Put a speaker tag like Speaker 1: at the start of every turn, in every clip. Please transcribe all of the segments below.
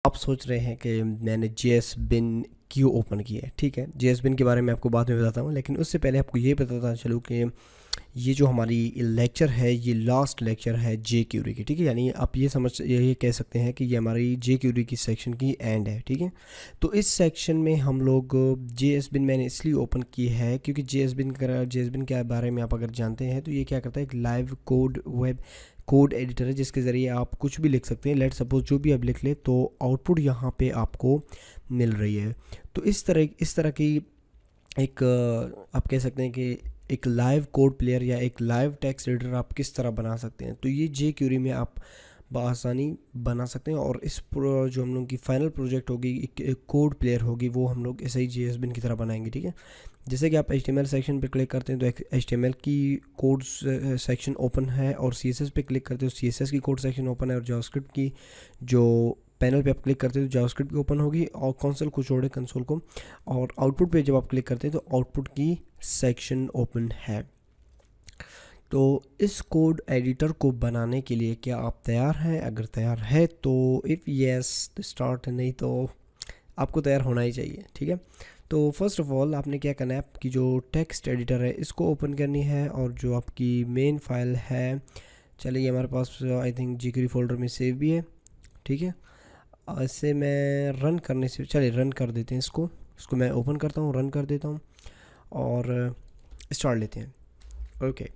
Speaker 1: आप सोच रहे हैं कि मैंने जेएस बिन क्यों ओपन किया है। ठीक है, जेएस बिन के बारे में आपको बाद में बताता हूँ, लेकिन उससे पहले आपको ये बताता चलूँ कि ये जो हमारी लेक्चर है ये लास्ट लेक्चर है जे क्यूरी की। ठीक है, यानी आप ये कह सकते हैं कि ये हमारी जे क्यूरी की सेक्शन की एंड है। ठीक है, तो इस सेक्शन में हम लोग जेएस बिन मैंने इसलिए ओपन की है क्योंकि जेएस बिन के बारे में आप अगर जानते हैं तो ये क्या करता है, एक लाइव वेब कोड एडिटर है जिसके ज़रिए आप कुछ भी लिख सकते हैं। लेट सपोज जो भी आप लिख ले तो आउटपुट यहाँ पे आपको मिल रही है। तो इस तरह की एक आप कह सकते हैं कि एक लाइव कोड प्लेयर या एक लाइव टेक्स्ट एडिटर आप किस तरह बना सकते हैं, तो ये जे क्यूरी में आप बआसानी बना सकते हैं। और जो हम लोग की फाइनल प्रोजेक्ट होगी, एक कोड प्लेयर होगी, वो हम लोग ऐसे ही जेएस बिन की तरह बनाएंगे। ठीक है, जैसे कि आप HTML सेक्शन पे क्लिक करते हैं तो HTML की कोड सेक्शन ओपन है, और CSS पे क्लिक करते हो CSS की कोड सेक्शन ओपन है, और जावास्क्रिप्ट की जो पैनल पे आप क्लिक करते हो तो जावास्क्रिप्ट की ओपन होगी, और कंसोल को छोड़े कंसोल को, और आउटपुट पे जब आप क्लिक करते हैं तो आउटपुट की सेक्शन ओपन है। तो इस कोड एडिटर को बनाने के लिए क्या आप तैयार हैं? अगर तैयार है तो इफ़ यस तो स्टार्ट, नहीं तो आपको तैयार होना ही चाहिए। ठीक है, तो फर्स्ट ऑफ ऑल आपने क्या करना है, आपकी जो टेक्स्ट एडिटर है इसको ओपन करनी है, और जो आपकी मेन फाइल है, चलिए हमारे पास आई थिंक jQuery फोल्डर में सेव भी है। ठीक है, इसे मैं रन करने से चलिए रन कर देते हैं। इसको मैं ओपन करता हूँ, रन कर देता हूँ और स्टार्ट लेते हैं। ओके,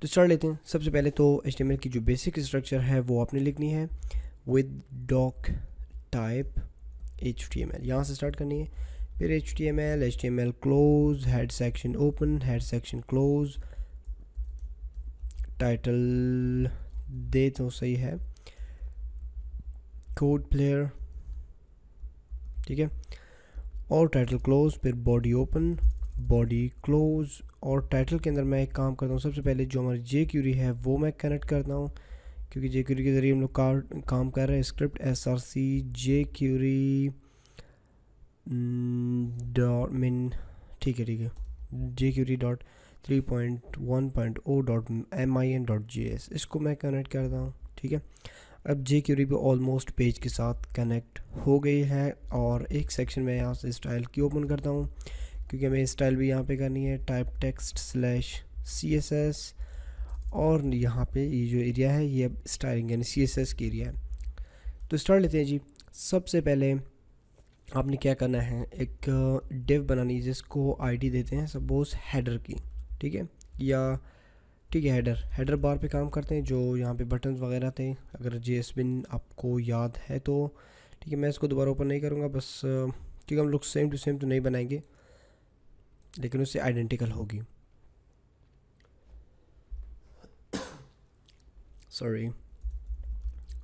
Speaker 1: तो स्टार्ट लेते हैं। सबसे पहले तो HTML की जो बेसिक स्ट्रक्चर है वो आपने लिखनी है विद डॉक टाइप HTML, यहाँ से स्टार्ट करनी है। फिर HTML close, head section open, head section close, title दे तो सही है कोड प्लेयर। ठीक है, और टाइटल क्लोज, फिर बॉडी ओपन, बॉडी क्लोज, और टाइटल के अंदर मैं एक काम करता हूँ, सबसे पहले जो हमारी जे क्यूरी है वो मैं कनेक्ट करता हूँ, क्योंकि जे क्यूरी के ज़रिए हम लोग काम कर रहे हैं। स्क्रिप्ट src जे क्यूरी डॉट मिन, ठीक है, जे क्यूरी डॉट 3.1.0.min.js, इसको मैं कनेक्ट करता हूँ। ठीक है, अब जे क्यूरी भी ऑलमोस्ट पेज के साथ कनेक्ट हो गई है, और एक सेक्शन में यहाँ से स्टाइल की ओपन करता हूँ, क्योंकि हमें स्टाइल भी यहाँ पे करनी है, टाइप टेक्स्ट /CSS, और यहाँ पे ये जो एरिया है ये स्टाइलिंग यानी CSS की एरिया है। तो स्टार्ट लेते हैं जी। सबसे पहले आपने क्या करना है, एक डिव बनानी है जिसको आईडी देते हैं सपोज हेडर की। ठीक है, या ठीक है, हेडर बार पे काम करते हैं, जो यहाँ पे बटन्स वगैरह थे, अगर जेएस बिन आपको याद है तो। ठीक है, मैं इसको दोबारा ओपन नहीं करूँगा, बस क्योंकि हम लोग सेम टू सेम तो नहीं बनाएंगे, लेकिन उससे आइडेंटिकल होगी। सॉरी,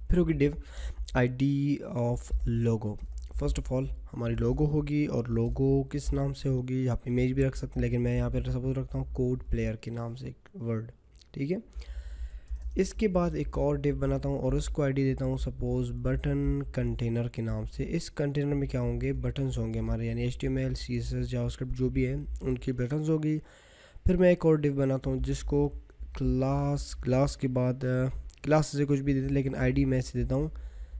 Speaker 1: फिर होगी div ID of logo. First of all हमारी लोगो होगी, और लोगो किस नाम से होगी, आप इमेज भी रख सकते हैं, लेकिन मैं यहाँ पे सपोज रखता हूँ कोड प्लेयर के नाम से एक वर्ड। ठीक है, इसके बाद एक और डिव बनाता हूँ और उसको आईडी देता हूँ सपोज बटन कंटेनर के नाम से। इस कंटेनर में क्या होंगे, बटन्स होंगे हमारे, यानी HTML CSS जावास्क्रिप्ट जो भी है उनकी बटन्स होगी। फिर मैं एक और डिव बनाता हूँ जिसको क्लास के बाद क्लास से कुछ भी देते, लेकिन आईडी मैं इसे देता हूँ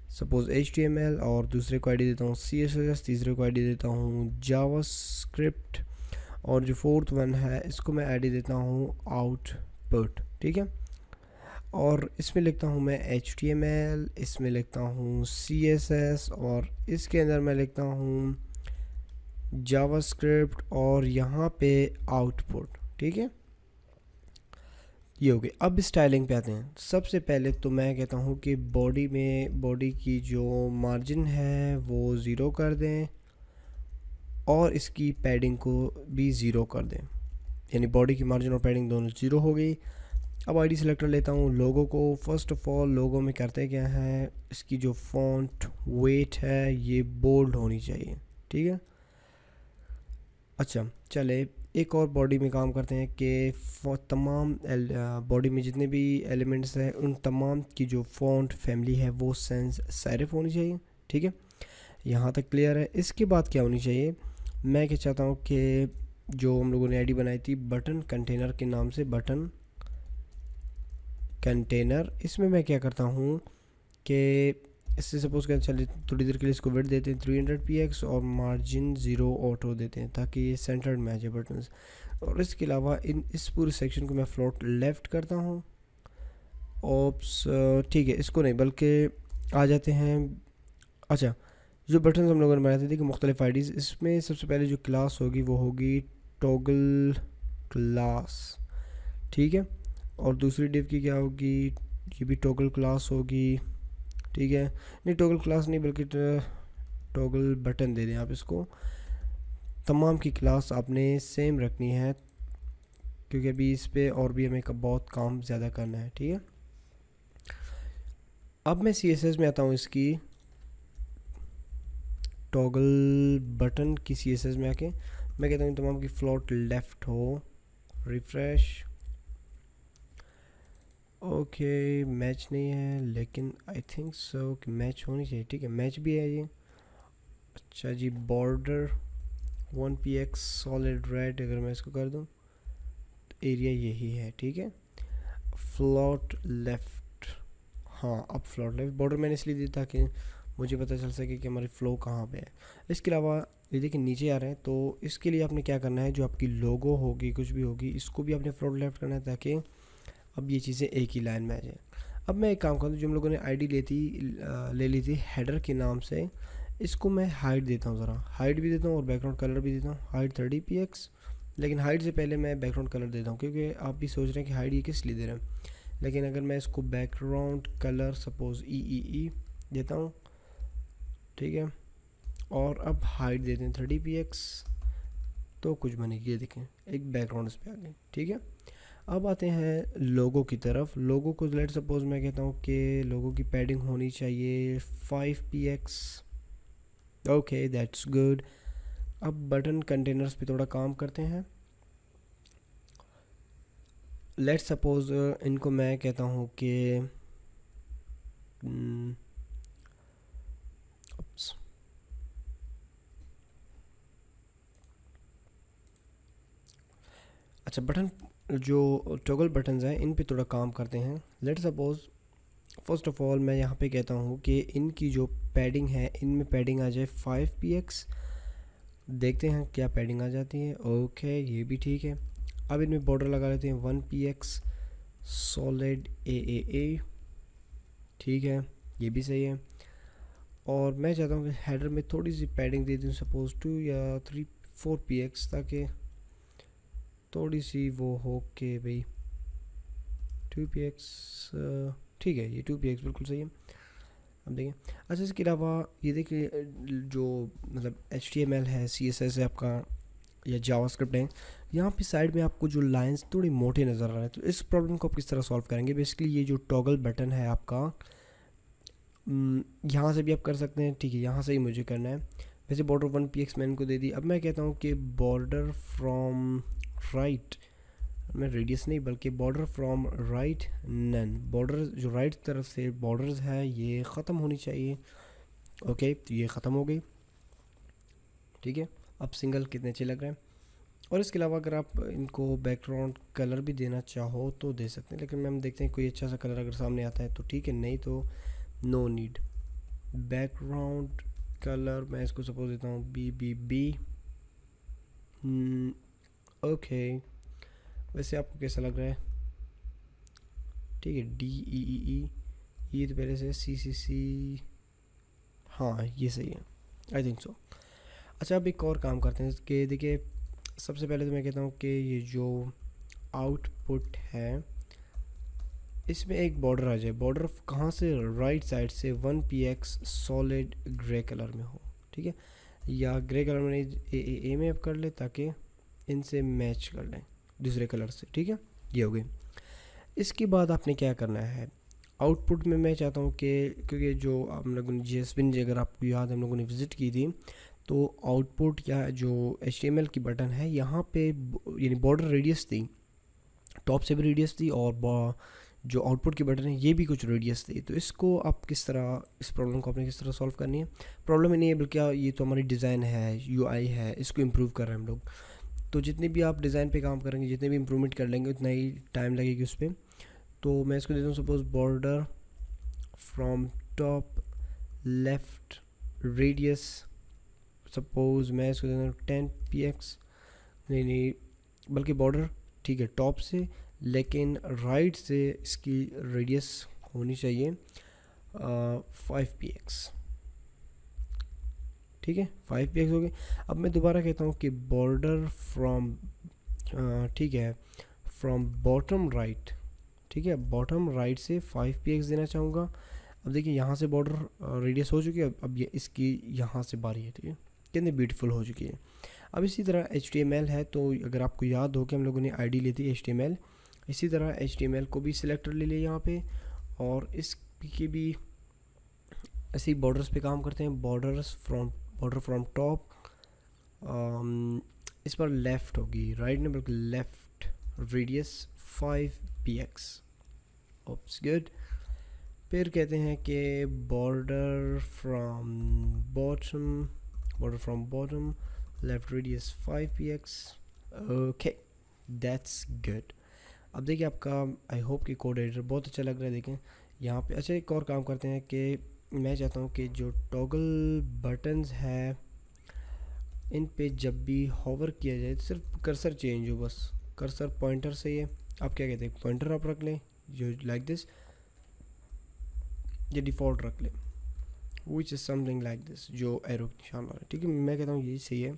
Speaker 1: सपोज HTML, और दूसरे को आईडी देता हूँ CSS, तीसरे को आईडी देता हूँ जावास्क्रिप्ट, और जो फोर्थ वन है इसको मैं आईडी देता हूँ आउटपुट। ठीक है, और इसमें लिखता हूँ मैं HTML, इसमें लिखता हूँ CSS, और इसके अंदर मैं लिखता हूँ जावास्क्रिप्ट, और यहाँ पे आउटपुट। ठीक है, ये हो गए। अब स्टाइलिंग पे आते हैं। सबसे पहले तो मैं कहता हूँ कि बॉडी की जो मार्जिन है वो ज़ीरो कर दें, और इसकी पैडिंग को भी ज़ीरो कर दें, यानी बॉडी की मार्जिन और पैडिंग दोनों ज़ीरो हो गई। अब आईडी सेलेक्टर लेता हूँ लोगो को। फर्स्ट ऑफ ऑल लोगो में करते क्या है, इसकी जो फॉन्ट वेट है ये बोल्ड होनी चाहिए। ठीक है, अच्छा चले एक और बॉडी में काम करते हैं कि तमाम बॉडी में जितने भी एलिमेंट्स हैं उन तमाम की जो फॉन्ट फैमिली है वो सेंस सेरिफ होनी चाहिए। ठीक है, यहाँ तक क्लियर है। इसके बाद क्या होनी चाहिए, मैं क्या चाहता हूँ कि जो हम लोगों ने आईडी बनाई थी बटन कंटेनर के नाम से, बटन कंटेनर, इसमें मैं क्या करता हूँ कि इससे सपोज कर चलिए थोड़ी देर के लिए इसको विड्थ देते हैं 300 px और मार्जिन 0 ऑटो देते हैं ताकि ये सेंटर्ड में आ जाए बटन्स। और इसके अलावा इस पूरे सेक्शन को मैं फ्लोट लेफ़्ट करता हूँ। ऑप्स ठीक है, इसको नहीं बल्कि आ जाते हैं। अच्छा, जो बटन हम लोगों ने बनाए थे देखिए मुख्तलिफ आईडीज़, इसमें सबसे पहले जो क्लास होगी वो होगी टॉगल क्लास, ठीक है। और दूसरी डिव की क्या होगी, ये भी टॉगल क्लास होगी, ठीक है। नहीं टॉगल क्लास नहीं बल्कि टॉगल बटन दे दें आप इसको। तमाम की क्लास आपने सेम रखनी है क्योंकि अभी इस पर और भी हमें बहुत काम ज़्यादा करना है, ठीक है। अब मैं CSS में आता हूँ, इसकी टॉगल बटन की CSS में आके मैं कहता हूँ तमाम की फ्लोट लेफ़्ट हो, रिफ़्रेश। ओके मैच नहीं है लेकिन आई थिंक सो कि मैच होनी चाहिए, ठीक है मैच भी है ये। अच्छा जी, बॉर्डर 1px सॉलिड रेड अगर मैं इसको कर दूं तो एरिया यही है, ठीक है। फ्लोट लेफ़्ट, हाँ अब फ्लोट लेफ़्ट बॉर्डर मैंने इसलिए दी ताकि मुझे पता चल सके कि हमारी फ़्लो कहाँ पे है। इसके अलावा ये देखिए नीचे आ रहे हैं, तो इसके लिए आपने क्या करना है, जो आपकी लोगो होगी कुछ भी होगी इसको भी आपने फ्लोट लेफ़्ट करना है ताकि अब ये चीज़ें एक ही लाइन में आ जाए। अब मैं एक काम करता हूँ, जो हम लोगों ने आईडी ले ली थी हेडर के नाम से, इसको मैं हाइट देता हूँ, ज़रा हाइट भी देता हूँ और बैकग्राउंड कलर भी देता हूँ, हाइट 30 px। लेकिन हाइट से पहले मैं बैकग्राउंड कलर देता हूँ क्योंकि आप भी सोच रहे हैं कि हाइट ये किस लिए दे रहे हैं। लेकिन अगर मैं इसको बैकग्राउंड कलर सपोज़ ई देता हूँ, ठीक है, और अब हाइट देते हैं 30 px, तो कुछ बनेगी, ये देखें एक बैकग्राउंड इस पर आ गई, ठीक है। अब आते हैं लोगो की तरफ। लोगो को लेट सपोज मैं कहता हूँ कि लोगो की पैडिंग होनी चाहिए 5 px, ओके दैट्स गुड। अब बटन कंटेनर्स पे थोड़ा काम करते हैं। लेट सपोज इनको मैं कहता हूँ कि अच्छा बटन जो टॉगल बटन्स हैं इन पे थोड़ा काम करते हैं। Let suppose first of all मैं यहाँ पे कहता हूँ कि इनकी जो पैडिंग है इनमें पैडिंग आ जाए 5 px। देखते हैं क्या पैडिंग आ जाती है, ओके ये भी ठीक है। अब इनमें बॉर्डर लगा लेते हैं 1 px सॉलिड AAA, ठीक है ये भी सही है। और मैं चाहता हूँ कि हेडर में थोड़ी सी पैडिंग दे दूँ सपोज 2 या 4 px ताकि थोड़ी सी वो हो के भाई 2 px, ठीक है ये 2 px बिल्कुल सही है। अब देखिए अच्छा इसके अलावा ये देखिए जो मतलब HTML है CSS है आपका या जावास्क्रिप्ट है, यहाँ पे साइड में आपको जो लाइंस थोड़ी मोटे नज़र आ रहे हैं, तो इस प्रॉब्लम को आप किस तरह सॉल्व करेंगे। बेसिकली ये जो टॉगल बटन है आपका यहाँ से भी आप कर सकते हैं, ठीक है यहाँ से ही मुझे करना है। वैसे बॉर्डर 1 px मैंने को दे दी। अब मैं कहता हूँ कि बॉर्डर फ्रॉम राइट, मैं रेडियस नहीं बल्कि border from right none, border जो राइट तरफ से बॉर्डर्स है ये ख़त्म होनी चाहिए, ओके तो ये ख़त्म हो गई, ठीक है। अब सिंगल कितने अच्छे लग रहे हैं। और इसके अलावा अगर आप इनको बैकग्राउंड कलर भी देना चाहो तो दे सकते हैं, लेकिन हम देखते हैं कोई अच्छा सा कलर अगर सामने आता है तो ठीक है, नहीं तो नो नीड। बैकग्राउंड कलर मैं इसको सपोज देता हूँ BBB, ओके वैसे आपको कैसा लग रहा है, ठीक है DEEE, ये तो पहले से CCC, हाँ ये सही है आई थिंक सो। अच्छा अब एक और काम करते हैं कि देखिए सबसे पहले तो मैं कहता हूँ कि ये जो आउटपुट है इसमें एक बॉर्डर आ जाए। बॉर्डर कहाँ से, राइट साइड से 1 px सॉलिड ग्रे कलर में हो, ठीक है, या ग्रे कलर में नहीं A में आप कर ले ताकि इनसे मैच कर लें दूसरे कलर से, ठीक है ये हो गई। इसके बाद आपने क्या करना है, आउटपुट में मैं चाहता हूँ कि क्योंकि जो हम लोगों ने जेएसपिन अगर आपको याद है हम लोगों ने विज़िट की थी, तो आउटपुट या जो HTML की बटन है यहाँ पे यानी बॉर्डर रेडियस थी, टॉप से भी रेडियस थी और जो आउटपुट की बटन है ये भी कुछ रेडियस थी। तो इसको आप किस तरह, इस प्रॉब्लम को आपने किस तरह सॉल्व करनी है, प्रॉब्लम ही नहीं है बल्कि ये तो हमारी डिज़ाइन है UI है, इसको इम्प्रूव कर रहे हैं हम लोग। तो जितनी भी आप डिज़ाइन पे काम करेंगे, जितने भी इम्प्रूवमेंट कर लेंगे उतना ही टाइम लगेगी उस पर। तो मैं इसको देता हूँ suppose border from top left radius, suppose मैं इसको देता हूँ 10 px, नहीं बल्कि बॉर्डर ठीक है टॉप से, लेकिन राइट से इसकी रेडियस होनी चाहिए 5 px, ठीक है 5 px हो गई। अब मैं दोबारा कहता हूँ कि बॉर्डर फ्रॉम ठीक है फ्रॉम बॉटम राइट, ठीक है बॉटम राइट से 5 px देना चाहूँगा। अब देखिए यहाँ से बॉर्डर रेडियस हो चुकी है, अब ये इसकी यहाँ से बारी है, ठीक है कितनी ब्यूटीफुल हो चुकी है। अब इसी तरह HTML है, तो अगर आपको याद हो कि हम लोगों ने आईडी ली थी HTML, इसी तरह HTML को भी सिलेक्टर ले लिया यहाँ पे, और इसकी भी ऐसे ही बॉर्डर्स पे काम करते हैं। बॉर्डर फ्रॉम टॉप, इस पर लेफ़्ट होगी, राइट नहीं बल्कि left radius 5 px, oops good. फिर कहते हैं कि border from bottom left radius 5 px, okay that's good. अब देखिए आपका आई होप कि कोड एडिटर बहुत अच्छा लग रहा है। देखें यहाँ पे, अच्छा एक और काम करते हैं कि मैं चाहता हूँ कि जो टॉगल बटन्स है इन पे जब भी होवर किया जाए तो सिर्फ कर्सर चेंज हो, बस कर्सर पॉइंटर से, ये आप क्या कहते हैं पॉइंटर आप रख लें जो लाइक दिस, ये डिफ़ॉल्ट रख लें which is something like this, जो एरो निशान वाला, ठीक है मैं कहता हूँ यही सही है।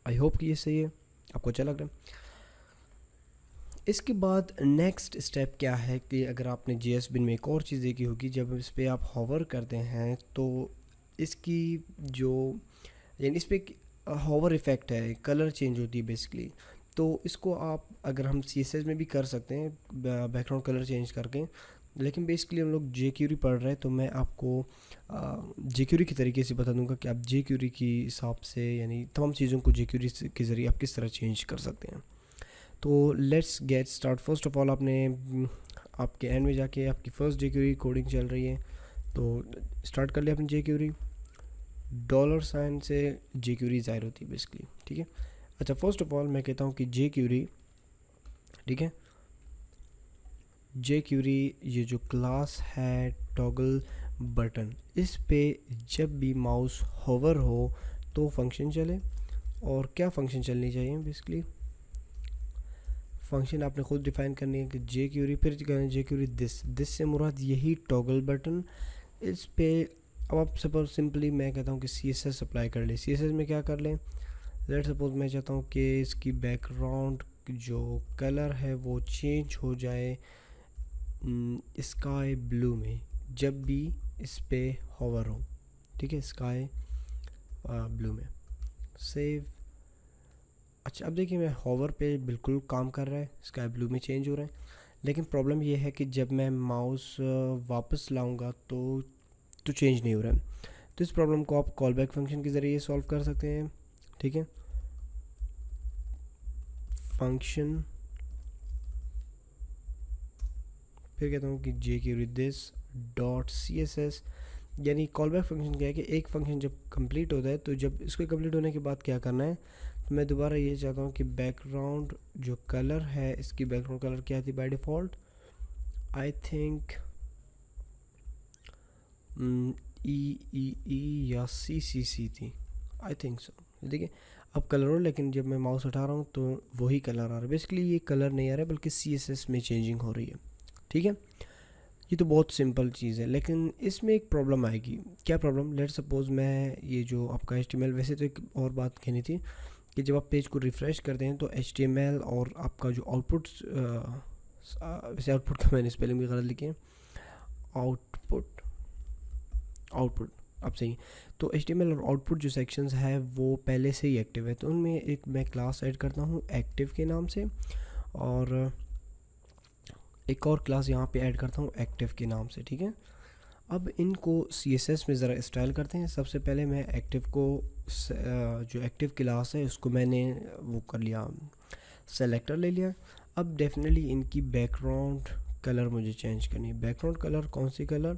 Speaker 1: आई होप कि ये सही है, आपको अच्छा लग रहा है। इसके बाद नेक्स्ट स्टेप क्या है कि अगर आपने JSBin में एक और चीज़ देखी होगी, जब इस पर आप होवर करते हैं तो इसकी जो यानी इस पर होवर इफ़ेक्ट है, कलर चेंज होती है बेसिकली। तो इसको आप अगर हम CSS में भी कर सकते हैं बैकग्राउंड कलर चेंज करके, लेकिन बेसिकली हम लोग jQuery पढ़ रहे हैं तो मैं आपको jQuery के तरीके से बता दूंगा कि आप jQuery की हिसाब से यानी तमाम चीज़ों को jQuery के ज़रिए आप किस तरह चेंज कर सकते हैं। तो let's get start. First of all आपने आपके एंड में जाके आपकी फ़र्स्ट jQuery कोडिंग चल रही है, तो स्टार्ट कर लिया अपनी jQuery, $साइन से jQuery ज़ाहिर होती है बेसिकली, ठीक है। अच्छा फर्स्ट ऑफ ऑल मैं कहता हूँ कि jQuery, ठीक है jQuery ये जो क्लास है टॉगल बटन, इस पे जब भी माउस होवर हो तो फंक्शन चले। और क्या फंक्शन चलनी चाहिए बेसिकली, फंक्शन आपने खुद डिफाइन करनी है कि jQuery, फिर कहना jQuery दिस से मुराद यही टॉगल बटन। इस पे अब आप सपोज सिंपली मैं कहता हूँ कि CSS अप्लाई कर ले। CSS में क्या कर लें, लेट सपोज मैं चाहता हूँ कि इसकी बैकग्राउंड जो कलर है वो चेंज हो जाए स्काई ब्लू में जब भी इस पे होवर हो, ठीक है स्काई ब्लू में, सेव। अच्छा अब देखिए मैं होवर पे बिल्कुल काम कर रहा है, स्काई ब्लू में चेंज हो रहा है, लेकिन प्रॉब्लम ये है कि जब मैं माउस वापस लाऊंगा तो चेंज नहीं हो रहा है। तो इस प्रॉब्लम को आप कॉल बैक फंक्शन के ज़रिए सॉल्व कर सकते हैं, ठीक है। फंक्शन, फिर कहता हूँ कि jQuery this डॉट CSS, यानी कॉल बैक फंक्शन क्या है कि एक फंक्शन जब कंप्लीट होता है तो जब इसको कंप्लीट होने के बाद क्या करना है, तो मैं दोबारा ये चाहता हूँ कि बैकग्राउंड जो कलर है, इसकी बैकग्राउंड कलर क्या थी बाय डिफ़ॉल्ट, आई थिंक ई या CCC थी, आई थिंक सो। देखिए अब कलर हो, लेकिन जब मैं माउस उठा रहा हूँ तो वही कलर आ रहा है। बेसिकली ये कलर नहीं आ रहा है बल्कि CSS में चेंजिंग हो रही है, ठीक है। ये तो बहुत सिंपल चीज़ है, लेकिन इसमें एक प्रॉब्लम आएगी। क्या प्रॉब्लम, लेट सपोज मैं ये जो आपका HTML, वैसे तो एक और बात कहनी थी कि जब आप पेज को रिफ़्रेश करते हैं तो HTML और आपका जो आउटपुट, वैसे आउटपुट का मैंने स्पेलिंग भी गलत लिखी है, आउटपुट अब सही। तो HTML और आउटपुट जो सेक्शंस है वो पहले से ही एक्टिव है, तो उनमें एक मैं क्लास ऐड करता हूँ एक्टिव के नाम से, और एक और क्लास यहाँ पे ऐड करता हूँ एक्टिव के नाम से, ठीक है। अब इनको CSS में ज़रा स्टाइल करते हैं। सबसे पहले मैं एक्टिव को जो एक्टिव क्लास है उसको मैंने वो कर लिया, सेलेक्टर ले लिया। अब डेफिनेटली इनकी बैकग्राउंड कलर मुझे चेंज करनी है। बैकग्राउंड कलर कौन सी कलर,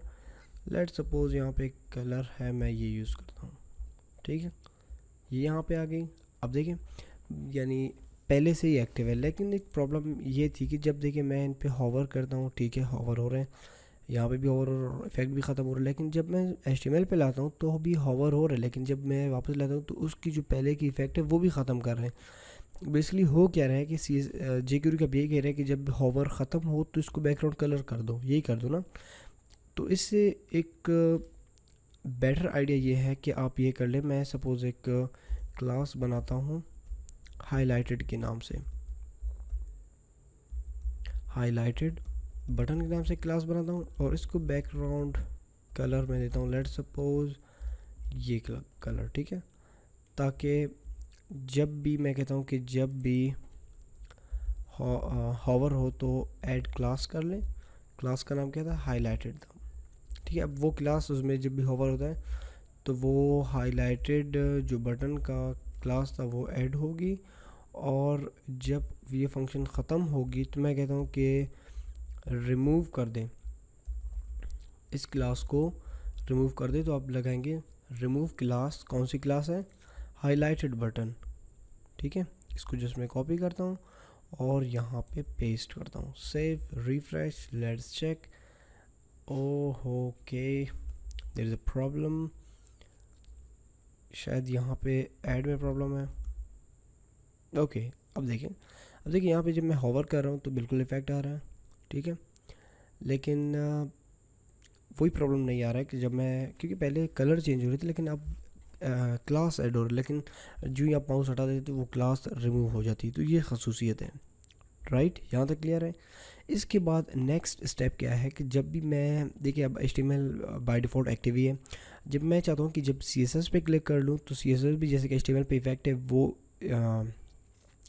Speaker 1: लेट सपोज़ यहाँ पे कलर है, मैं ये यूज़ करता हूँ, ठीक है ये यहाँ पे आ गई। अब देखिए यानी पहले से ही एक्टिव है, लेकिन एक प्रॉब्लम ये थी कि जब देखिए मैं इन पे होवर करता हूँ, ठीक है होवर हो रहे हैं, यहाँ पे भी होवर और इफेक्ट भी ख़त्म हो रहा है। लेकिन जब मैं HTML पे लाता हूँ तो भी होवर हो रहा है, लेकिन जब मैं वापस लाता हूँ तो उसकी जो पहले की इफेक्ट है वो भी ख़त्म कर रहे हैं। बेसिकली हो क्या रहा है कि jQuery का यही कह रहा है कि जब होवर ख़त्म हो तो इसको बैकग्राउंड कलर कर दो, यही कर दो ना। तो इससे एक बेटर आइडिया ये है कि आप ये कर लें, मैं सपोज़ एक क्लास बनाता हूँ हाईलाइटेड के नाम से, हाईलाइटेड बटन के नाम से क्लास बनाता हूँ और इसको बैकग्राउंड कलर में देता हूँ, लेट सपोज ये कलर, ठीक है। ताकि जब भी मैं कहता हूँ कि जब भी हॉवर हो तो ऐड क्लास कर लें। क्लास का नाम क्या था, हाईलाइटेड था, ठीक है। अब वो क्लास उसमें जब भी हॉवर होता है तो वो हाईलाइटेड जो बटन का क्लास था वो ऐड होगी, और जब ये फंक्शन ख़त्म होगी तो मैं कहता हूँ कि रिमूव कर दें, इस क्लास को रिमूव कर दें। तो आप लगाएंगे रिमूव क्लास, कौन सी क्लास है, हाईलाइटेड बटन, ठीक है। इसको जस्ट मैं कॉपी करता हूँ और यहाँ पे पेस्ट करता हूँ, save, refresh, let's check. Oh okay, there is a problem, शायद यहाँ पे ऐड में प्रॉब्लम है। ओके, अब देखिए यहाँ पे जब मैं होवर कर रहा हूँ तो बिल्कुल इफेक्ट आ रहा है, ठीक है। लेकिन वही प्रॉब्लम नहीं आ रहा है कि जब मैं, क्योंकि पहले कलर चेंज हो रही थी लेकिन अब क्लास ऐड हो रही है, लेकिन जो ही आप माउस हटा देते तो वो क्लास रिमूव हो जाती है। तो ये खसूसियत है, राइट, यहाँ तक क्लियर है। इसके बाद नेक्स्ट स्टेप क्या है कि जब भी मैं, देखिए अब HTML बाय डिफ़ॉल्ट एक्टिव ही है। जब मैं चाहता हूँ कि जब CSS पे क्लिक कर लूँ तो CSS भी जैसे कि HTML पे इफेक्ट है वो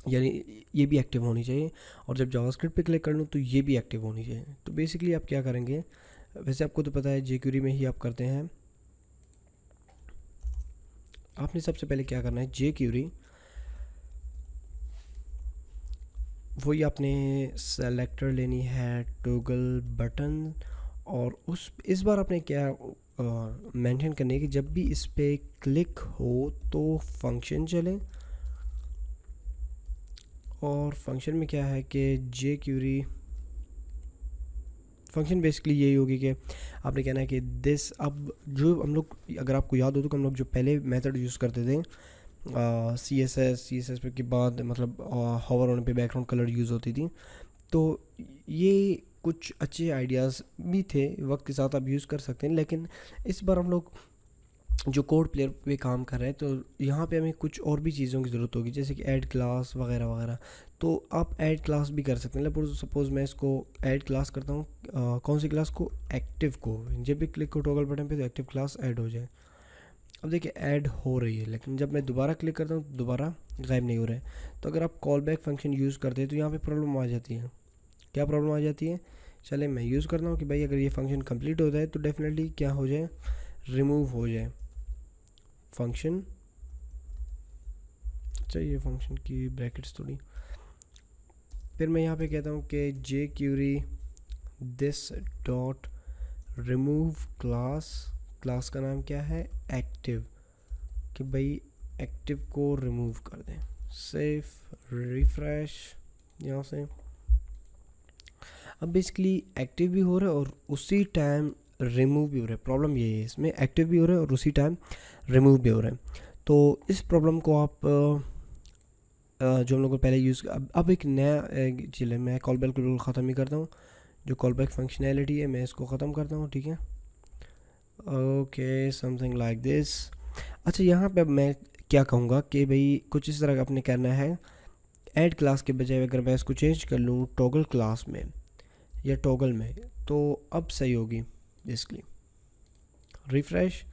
Speaker 1: यानी ये भी एक्टिव होनी चाहिए, और जब जावास्क्रिप्ट पे क्लिक कर लूँ तो ये भी एक्टिव होनी चाहिए। तो बेसिकली आप क्या करेंगे, वैसे आपको तो पता है jQuery में ही आप करते हैं। आपने सबसे पहले क्या करना है, jQuery वही आपने सेलेक्टर लेनी है, टॉगल बटन, और इस बार आपने क्या मेंशन करनी है कि जब भी इस पे क्लिक हो तो फंक्शन चले। और फंक्शन में क्या है कि jQuery फंक्शन बेसिकली यही होगी कि आपने कहना है कि दिस, अब जो हम लोग, अगर आपको याद हो तो हम लोग जो पहले मेथड यूज़ करते थे CSS पे के बाद मतलब हॉवर होने पे बैकग्राउंड कलर यूज़ होती थी। तो ये कुछ अच्छे आइडियाज़ भी थे, वक्त के साथ आप यूज़ कर सकते हैं। लेकिन इस बार हम लोग जो कोड प्लेयर पे काम कर रहे हैं तो यहाँ पे हमें कुछ और भी चीज़ों की ज़रूरत होगी, जैसे कि ऐड क्लास वगैरह वगैरह। तो आप ऐड क्लास भी कर सकते हैं। सपोज़ मैं इसको ऐड क्लास करता हूँ, कौन सी क्लास को, एक्टिव को। जब भी क्लिक को टॉगल बटन पे तो एक्टिव क्लास ऐड हो जाए। अब देखिए ऐड हो रही है, लेकिन जब मैं दोबारा क्लिक करता हूँ तो दोबारा गायब नहीं हो रहा है। तो अगर आप कॉल बैक फंक्शन यूज़ करते हैं तो यहाँ पे प्रॉब्लम आ जाती है। क्या प्रॉब्लम आ जाती है, चले मैं यूज़ करता हूँ कि भाई अगर ये फंक्शन कंप्लीट हो जाए तो डेफिनेटली क्या हो जाए, रिमूव हो जाए फंक्शन। अच्छा, ये फंक्शन की ब्रैकेट्स थोड़ी, फिर मैं यहाँ पे कहता हूँ कि jQuery this dot remove class, class का नाम क्या है, एक्टिव, कि भाई एक्टिव को रिमूव कर दें। सेव, रिफ्रेश यहाँ से। अब बेसिकली एक्टिव भी हो रहा है और उसी टाइम रिमूव भी हो रहा है। प्रॉब्लम ये है, इसमें एक्टिव भी हो रहा है और उसी टाइम रिमूव भी हो रहा है। तो इस प्रॉब्लम को आप जो हम लोग को पहले यूज़, अब एक नया चीज़, मैं कॉल बैक को ख़त्म ही करता हूँ। जो कॉल बैक फंक्शनैलिटी है मैं इसको ख़त्म करता हूँ, ठीक है। Okay, something like this. अच्छा, यहाँ पे मैं क्या कहूँगा कि भाई कुछ इस तरह का आपने करना है, ऐड क्लास के बजाय अगर मैं इसको चेंज कर लूँ टॉगल क्लास में या टॉगल में तो अब सही होगी बेसिकली। रिफ्रेश,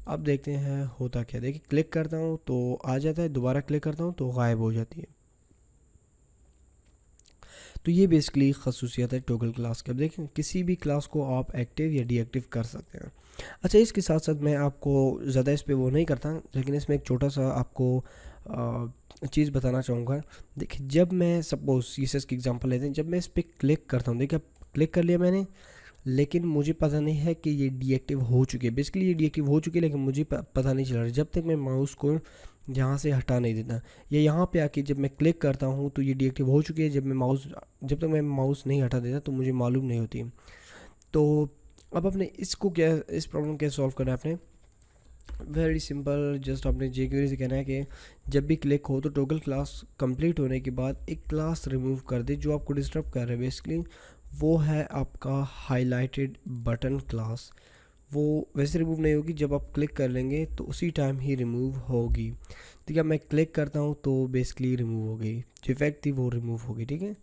Speaker 1: अब देखते हैं होता क्या। देखिए क्लिक करता हूँ तो आ जाता है, दोबारा क्लिक करता हूँ तो गायब हो जाती है। तो ये बेसिकली खसूसियत है टॉगल क्लास की। अब देखें किसी भी क्लास को आप एक्टिव या डीएक्टिव कर सकते हैं। अच्छा, इसके साथ साथ मैं आपको ज़्यादा इस पे वो नहीं करता, लेकिन इसमें एक छोटा सा आपको चीज़ बताना चाहूँगा। देखिए जब मैं सपोज CSS की एग्जांपल लेते हैं, जब मैं इस पर क्लिक करता हूँ, देखिए क्लिक कर लिया मैंने, लेकिन मुझे पता नहीं है कि ये डीएक्टिव हो चुकी है। बेसिकली ये डीएक्टिव हो चुकी है लेकिन मुझे पता नहीं चल रहा जब तक मैं माउस को यहाँ से हटा नहीं देता। या यहाँ पे आके जब मैं क्लिक करता हूँ तो ये डीएक्टिव हो चुकी है, जब तक मैं माउस नहीं हटा देता तो मुझे मालूम नहीं होती। तो अब आपने इसको क्या, इस प्रॉब्लम कैसे सॉल्व करना है आपने, वेरी सिंपल, जस्ट आपने jQuery से कहना है कि जब भी क्लिक हो तो टोगल क्लास कंप्लीट होने के बाद एक क्लास रिमूव कर दे जो आपको डिस्टर्ब कर रहा है। बेसिकली वो है आपका हाईलाइटेड बटन क्लास। वो वैसे रिमूव नहीं होगी, जब आप क्लिक कर लेंगे तो उसी टाइम ही रिमूव होगी। ठीक है, मैं क्लिक करता हूँ तो बेसिकली रिमूव हो गई, जो इफेक्ट थी वो रिमूव होगी। ठीक है,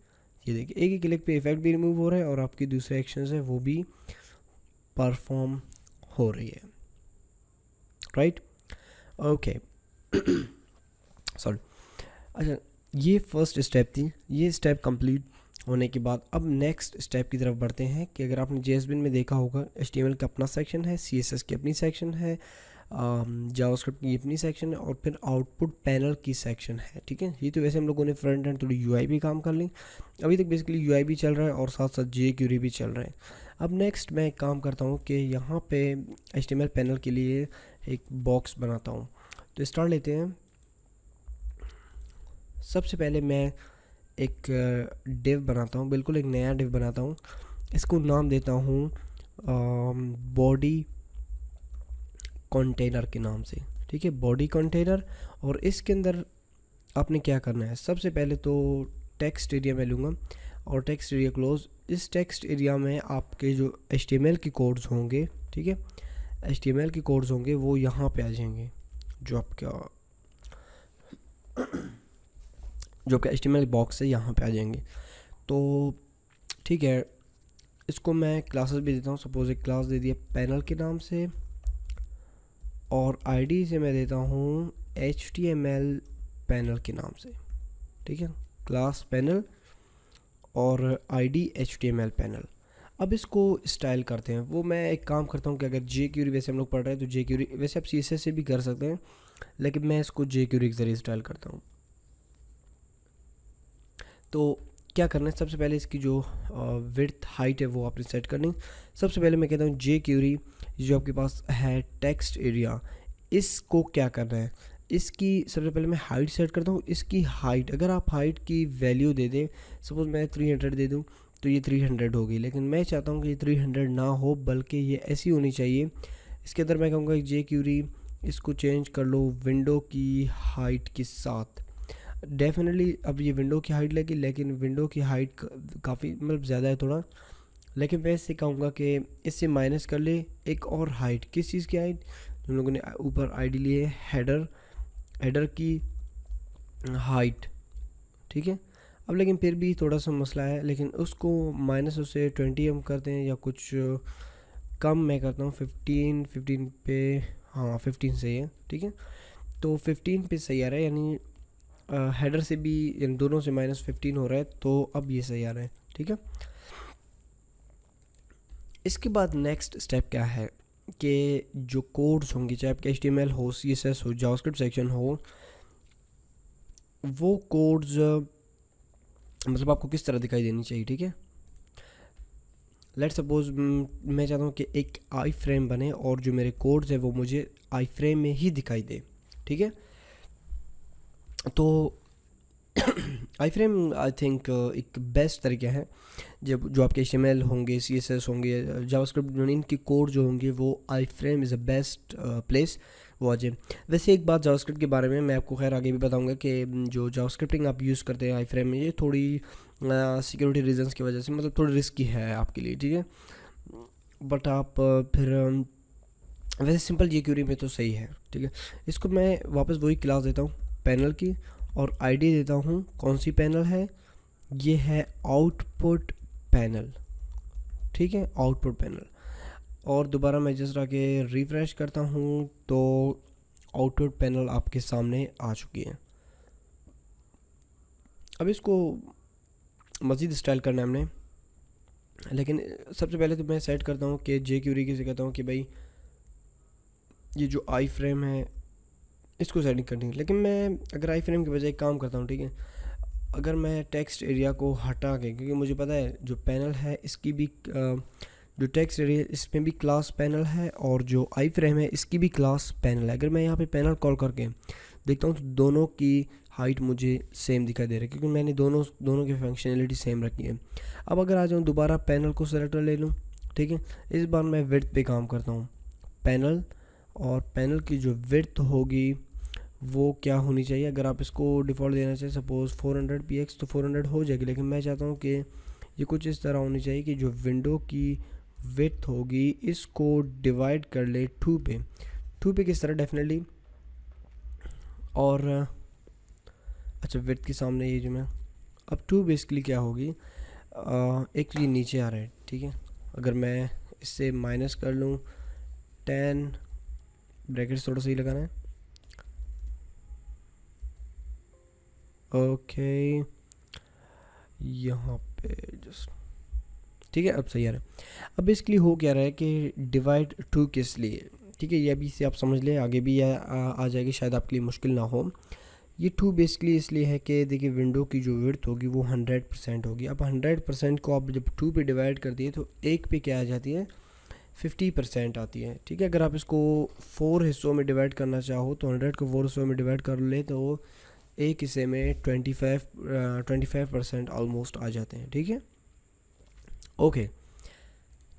Speaker 1: ये देखिए एक ही क्लिक पे इफेक्ट भी रिमूव हो रहा है और आपकी दूसरे एक्शंस है वो भी परफॉर्म हो रही है। Right, okay, sorry. अच्छा, ये फर्स्ट स्टेप थी। ये स्टेप कंप्लीट होने के बाद अब नेक्स्ट स्टेप की तरफ बढ़ते हैं कि अगर आपने JSBin में देखा होगा, HTML का अपना सेक्शन है, CSS की अपनी सेक्शन है, जावास्क्रिप्ट की अपनी सेक्शन है और फिर आउटपुट पैनल की सेक्शन है। ठीक है, ये तो वैसे हम लोगों ने फ्रंट एंड थोड़ी UI भी काम कर ली, अभी तक बेसिकली UI भी चल रहा है और साथ साथ jQuery भी चल रहा है। अब नेक्स्ट मैं एक काम करता हूँ कि यहाँ पे HTML पैनल के लिए एक बॉक्स बनाता हूँ। तो स्टार्ट लेते हैं। सबसे पहले मैं एक डिव बनाता हूँ, बिल्कुल एक नया डिव बनाता हूँ। इसको नाम देता हूँ बॉडी कंटेनर के नाम से। ठीक है, बॉडी कंटेनर। और इसके अंदर आपने क्या करना है, सबसे पहले तो टेक्स्ट एरिया में लूँगा और टेक्स्ट एरिया क्लोज। इस टेक्स्ट एरिया में आपके जो HTML की कोड्स होंगे, ठीक है, HTML की कोड्स होंगे वो यहाँ पे आ जाएंगे, जो आपका HTML बॉक्स है यहाँ पे आ जाएंगे। तो ठीक है, इसको मैं क्लासेस भी देता हूँ। सपोज एक क्लास दे दिया पैनल के नाम से और आईडी से मैं देता हूँ HTML पैनल के नाम से। ठीक है, क्लास पैनल और आईडी HTML पैनल। अब इसको स्टाइल करते हैं। वो मैं एक काम करता हूँ कि अगर jQuery वैसे हम लोग पढ़ रहे हैं तो jQuery वैसे आप CSS से भी कर सकते हैं, लेकिन मैं इसको jQuery के ज़रिए स्टाइल करता हूँ। तो क्या करना है, सबसे पहले इसकी जो विड्थ हाइट है वो आपने सेट करनी। सबसे पहले मैं कहता हूँ jQuery जो आपके पास है टेक्स्ट एरिया, इसको क्या करना है, इसकी सबसे पहले मैं हाइट सेट करता हूँ। इसकी हाइट, अगर आप हाइट की वैल्यू दे दें, सपोज मैं 300 दे दूँ तो ये 300 होगी, लेकिन मैं चाहता हूँ कि ये 300 ना हो बल्कि ये ऐसी होनी चाहिए। इसके अंदर मैं कहूँगा jQuery इसको चेंज कर लो विंडो की हाइट के साथ। डेफिनेटली अब ये विंडो की हाइट लगी, लेकिन विंडो की हाइट काफ़ी मतलब ज़्यादा है थोड़ा, लेकिन मैं इससे कहूँगा कि इससे माइनस कर ले एक और हाइट। किस चीज़ की हाइट, हम लोगों ने ऊपर आईडी लिए हेडर की हाइट। ठीक है, अब लेकिन फिर भी थोड़ा सा मसला है, लेकिन उसको माइनस उससे 20 हम करते हैं या कुछ कम मैं करता हूँ 15 पे। हाँ 15 सही है। ठीक है, तो 15 पे सही आ रहा है, यानी हेडर से भी इन दोनों से -15 हो रहा है, तो अब ये सही आ रहा है। ठीक है, इसके बाद नेक्स्ट स्टेप क्या है कि जो कोड्स होंगे, चाहे आपके HTML हो, CSS हो, जावास्क्रिप्ट सेक्शन हो, वो कोड्स मतलब आपको किस तरह दिखाई देनी चाहिए। ठीक है, लेट्स सपोज मैं चाहता हूँ कि एक आई फ्रेम बने और जो मेरे कोड्स है वो मुझे आई फ्रेम में ही दिखाई दे। ठीक है, तो आई फ्रेम आई थिंक एक बेस्ट तरीका है। जब जो आपके HTML होंगे, CSS होंगे, जावास्क्रिप्ट, इनकी कोड जो होंगे वो iframe is a best place वो आ जाए। वैसे एक बात जावास्क्रिप्ट के बारे में मैं आपको खैर आगे भी बताऊंगा कि जो जावास्क्रिप्टिंग आप यूज़ करते हैं आई फ्रेम में, ये थोड़ी सिक्योरिटी रीजंस की वजह से मतलब थोड़ी रिस्की है आपके लिए। ठीक है, बट आप फिर वैसे सिंपल jQuery में तो सही है। ठीक है, इसको मैं वापस वही क्लास देता हूँ पैनल की और आईडी देता हूँ, कौन सी पैनल है, ये है आउटपुट पैनल। ठीक है, आउटपुट पैनल। और दोबारा मैं जस्ट आके रिफ्रेश करता हूँ तो आउटपुट पैनल आपके सामने आ चुकी है। अब इसको मज़ीद स्टाइल करना है हमने, लेकिन सबसे पहले तो मैं सेट करता हूँ कि jQuery से कहता हूँ कि भाई ये जो आई फ्रेम है इसको सेटिंग करनी है। लेकिन मैं अगर आई फ्रेम के बजाय काम करता हूँ, ठीक है, अगर मैं टेक्स्ट एरिया को हटा के, क्योंकि मुझे पता है जो पैनल है इसकी भी जो टेक्स्ट एरिया इसमें भी क्लास पैनल है और जो आई फ्रेम है इसकी भी क्लास पैनल है। अगर मैं यहाँ पे पैनल कॉल करके देखता हूँ तो दोनों की हाइट मुझे सेम दिखाई दे रही है, क्योंकि मैंने दोनों की फंक्शनैलिटी सेम रखी है। अब अगर आ जाऊँ दोबारा पैनल को सेलेक्टर ले लूँ ठीक है। इस बार मैं विड्थ पे काम करता हूँ, पैनल, और पैनल की जो विड्थ होगी वो क्या होनी चाहिए, अगर आप इसको डिफ़ॉल्ट देना चाहिए सपोज़ 400 px तो 400 हो जाएगी, लेकिन मैं चाहता हूँ कि ये कुछ इस तरह होनी चाहिए कि जो विंडो की विड्थ होगी इसको डिवाइड कर ले 2 पे। 2 पे किस तरह, डेफिनेटली, और अच्छा विड्थ के सामने ये जो मैं अब 2 बेसिकली क्या होगी, एक तो ये नीचे आ रहा है, ठीक है, अगर मैं इससे माइनस कर लूँ 10, ब्रैकेट्स थोड़ा सही लगाना है, ओके यहाँ पे जस्ट, ठीक है, अब सही आ रहा है। अब बेसिकली हो क्या रहा है कि डिवाइड 2 किस लिए, ठीक है, ये अभी से आप समझ लें, आगे भी आ जाएगी, शायद आपके लिए मुश्किल ना हो। ये 2 बेसिकली इसलिए है कि देखिए विंडो की जो विड्थ होगी वो 100% होगी। अब 100% को आप जब 2 पे डिवाइड कर दिए तो एक पे क्या आ जाती है, 50% आती है, ठीक है। अगर आप इसको 4 हिस्सों में डिवाइड करना चाहो तो 100 को 4 हिस्सों में डिवाइड कर ले तो एक हिस्से में 25% ऑलमोस्ट आ जाते हैं, ठीक है। ओके,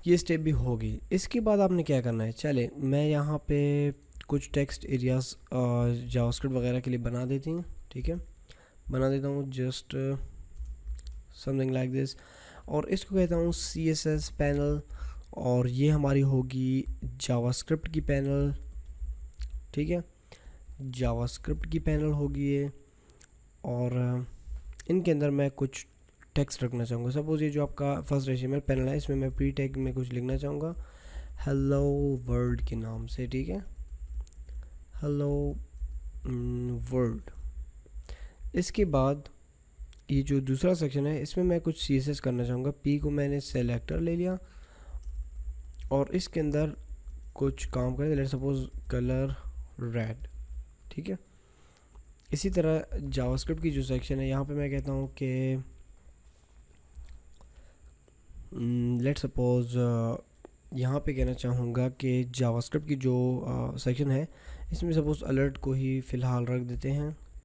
Speaker 1: ये स्टेप भी होगी। इसके बाद आपने क्या करना है, चले मैं यहाँ पे कुछ टेक्स्ट एरियाज जावास्क्रिप्ट वगैरह के लिए बना देती हूँ, ठीक है, बना देता हूँ जस्ट समथिंग लाइक दिस, और इसको कहता हूँ CSS पैनल, और ये हमारी होगी जावास्क्रिप्ट की पैनल, ठीक है, जावास्क्रिप्ट की पैनल होगी ये, और इनके अंदर मैं कुछ टेक्स्ट रखना चाहूँगा। सपोज़ ये जो आपका फर्स्ट HTML पैनल है इसमें मैं प्री टैग में कुछ लिखना चाहूँगा हेलो वर्ल्ड के नाम से, ठीक है, हेलो वर्ल्ड। इसके बाद ये जो दूसरा सेक्शन है इसमें मैं कुछ CSS करना चाहूँगा। P को मैंने सेलेक्टर ले लिया और इसके अंदर कुछ काम करें, लेट्स सपोज कलर रेड, ठीक है। इसी तरह जावास्क्रिप्ट की जो सेक्शन है यहाँ पे मैं कहता हूँ कि लेट्स सपोज यहाँ पे कहना चाहूँगा कि जावास्क्रिप्ट की जो सेक्शन है इसमें सपोज अलर्ट को ही फ़िलहाल रख देते हैं,